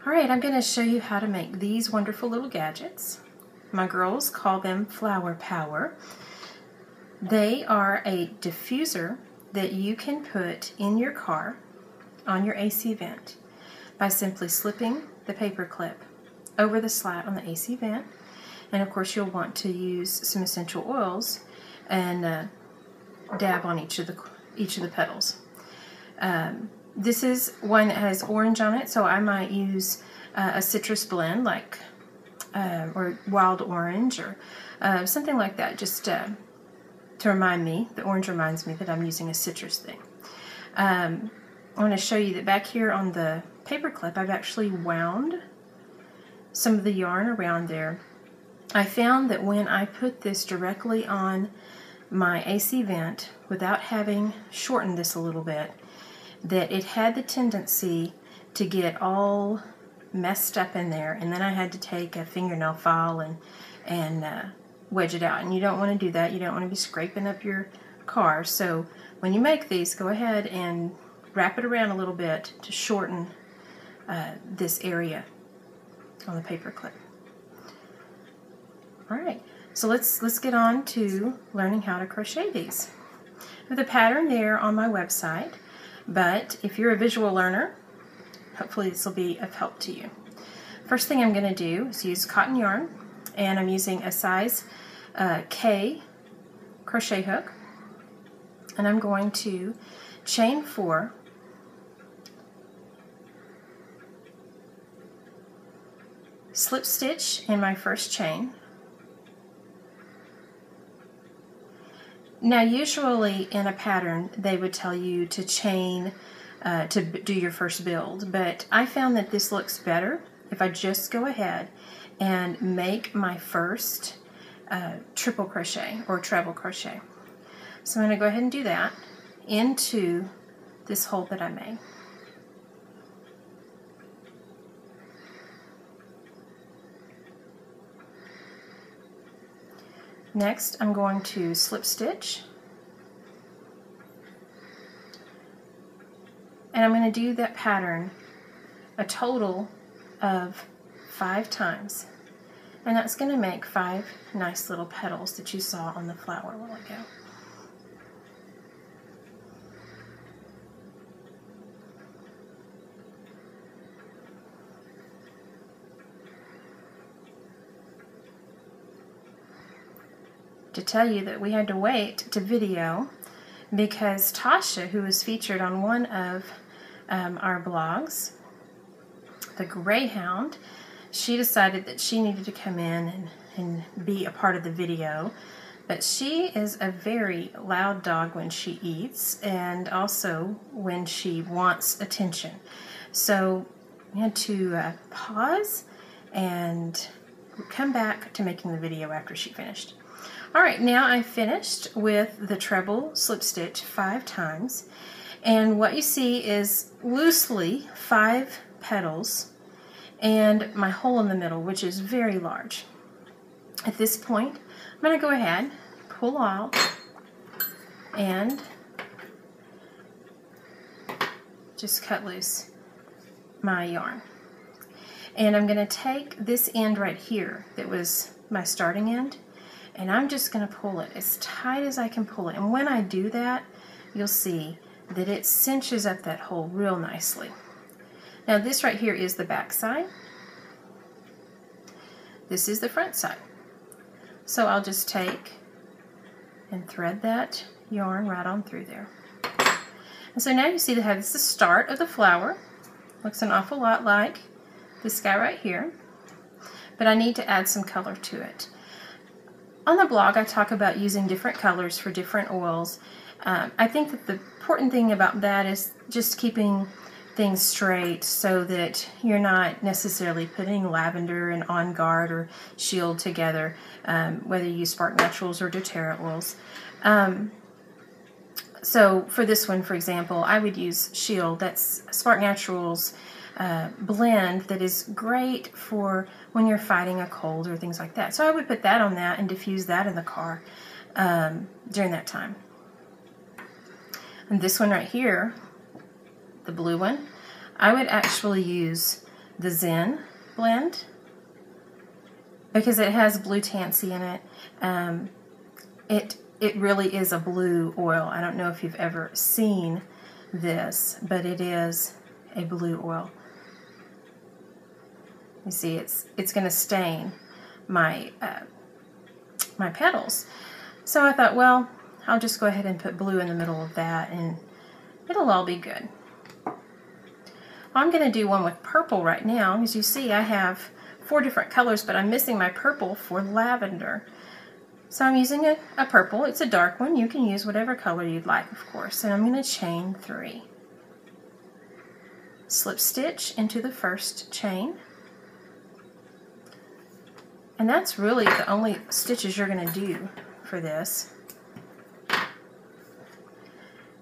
Alright, I'm going to show you how to make these wonderful little gadgets. My girls call them Flower Power. They are a diffuser that you can put in your car on your AC vent by simply slipping the paper clip over the slat on the AC vent. And of course you'll want to use some essential oils and dab on each of the petals. This is one that has orange on it, so I might use a citrus blend like or wild orange or something like that, just to remind me. The orange reminds me that I'm using a citrus thing. I want to show you that back here on the paper clip I've actually wound some of the yarn around there. I found that when I put this directly on my AC vent without having shortened this a little bit, that it had the tendency to get all messed up in there, and then I had to take a fingernail file and wedge it out. And you don't want to do that. You don't want to be scraping up your car. So when you make these, go ahead and wrap it around a little bit to shorten this area on the paper clip. Alright, so let's get on to learning how to crochet these. I have the pattern there on my website, but if you're a visual learner, hopefully this will be of help to you. First thing I'm going to do is use cotton yarn, and I'm using a size K crochet hook, and I'm going to chain 4, slip stitch in my first chain. Now usually in a pattern they would tell you to chain to do your first build, but I found that this looks better if I just go ahead and make my first triple crochet or treble crochet. So I'm going to go ahead and do that into this hole that I made. Next, I'm going to slip stitch, and I'm going to do that pattern a total of 5 times, and that's going to make 5 nice little petals that you saw on the flower a while ago. To tell you that we had to wait to video because Tasha, who was featured on one of our blogs, the Greyhound, she decided that she needed to come in and be a part of the video. But she is a very loud dog when she eats and also when she wants attention. So we had to pause and come back to making the video after she finished. Alright, now I finished with the treble slip stitch 5 times, and what you see is loosely 5 petals and my hole in the middle, which is very large. At this point, I'm going to go ahead, pull out, and just cut loose my yarn. And I'm going to take this end right here that was my starting end, and I'm just going to pull it as tight as I can pull it. And when I do that, you'll see that it cinches up that hole real nicely. Now this right here is the back side. This is the front side. So I'll just take and thread that yarn right on through there. And so now you see that this is the start of the flower. Looks an awful lot like this guy right here, but I need to add some color to it. On the blog, I talk about using different colors for different oils. I think that the important thing about that is just keeping things straight so that you're not necessarily putting lavender and On Guard or Shield together, whether you use Spark Naturals or doTERRA oils. So for this one, for example, I would use Shield. That's Spark Naturals blend that is great for when you're fighting a cold or things like that. So I would put that on that and diffuse that in the car during that time. And this one right here, the blue one, I would actually use the Zen blend because it has blue tansy in it. It really is a blue oil. I don't know if you've ever seen this, but it is a blue oil. You see, it's going to stain my my petals. So I thought, well, I'll just go ahead and put blue in the middle of that, and it'll all be good. I'm going to do one with purple right now. As you see, I have 4 different colors, but I'm missing my purple for lavender. So I'm using a purple. It's a dark one. You can use whatever color you'd like, of course. And I'm going to chain 3. Slip stitch into the first chain. And that's really the only stitches you're going to do for this.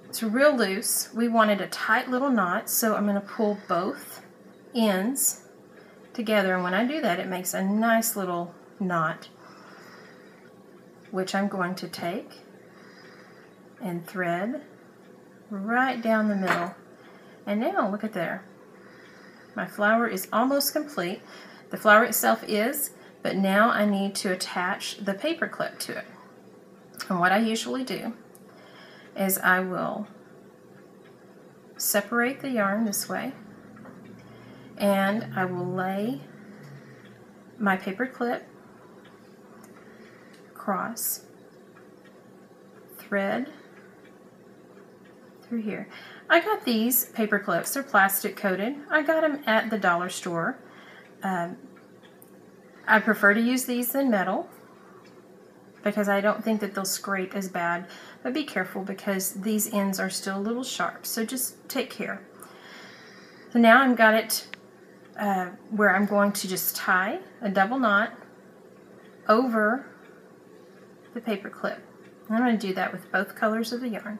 It's real loose. We wanted a tight little knot, so I'm going to pull both ends together. And when I do that, it makes a nice little knot, which I'm going to take and thread right down the middle. And now look at there. My flower is almost complete. The flower itself is, but now I need to attach the paper clip to it. And what I usually do is I will separate the yarn this way, and I will lay my paper clip across, thread through here. I got these paper clips. They're plastic coated. I got them at the dollar store. I prefer to use these than metal because I don't think that they'll scrape as bad, but be careful because these ends are still a little sharp, so just take care. So now I've got it where I'm going to just tie a double knot over the paper clip. I'm going to do that with both colors of the yarn.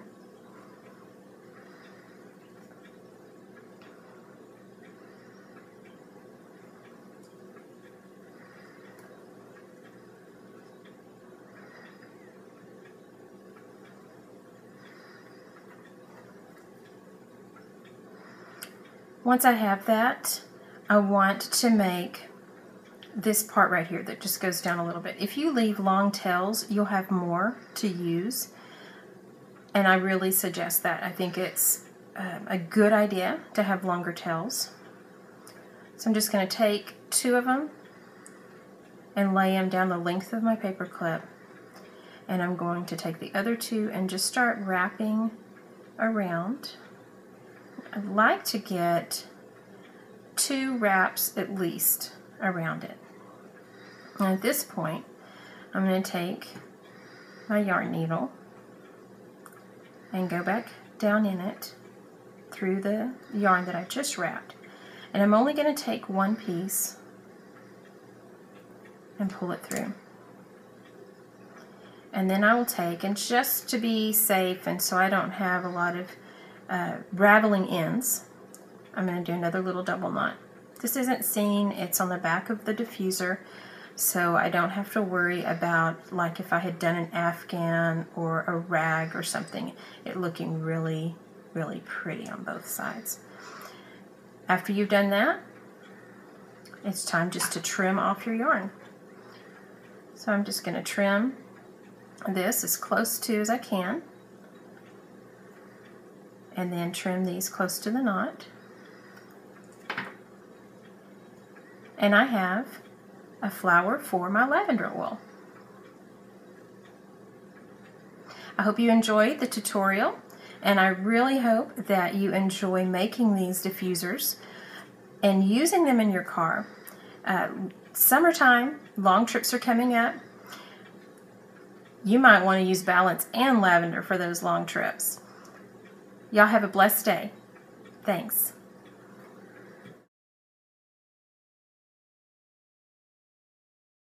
Once I have that, I want to make this part right here that just goes down a little bit. If you leave long tails, you'll have more to use, and I really suggest that. I think it's a good idea to have longer tails. So I'm just going to take 2 of them and lay them down the length of my paper clip, and I'm going to take the other 2 and just start wrapping around. I'd like to get 2 wraps at least around it. And at this point, I'm going to take my yarn needle and go back down in it through the yarn that I just wrapped. And I'm only going to take 1 piece and pull it through. And then I will take, and just to be safe and so I don't have a lot of raveling ends, I'm going to do another little double knot. This isn't seen, it's on the back of the diffuser, so I don't have to worry about, like if I had done an afghan or a rag or something, it looking really, really pretty on both sides. After you've done that, it's time just to trim off your yarn. So I'm just going to trim this as close to as I can, and then trim these close to the knot. And I have a flower for my lavender oil. I hope you enjoyed the tutorial, and I really hope that you enjoy making these diffusers and using them in your car. Summertime, long trips are coming up. You might want to use balance and lavender for those long trips. Y'all have a blessed day. Thanks.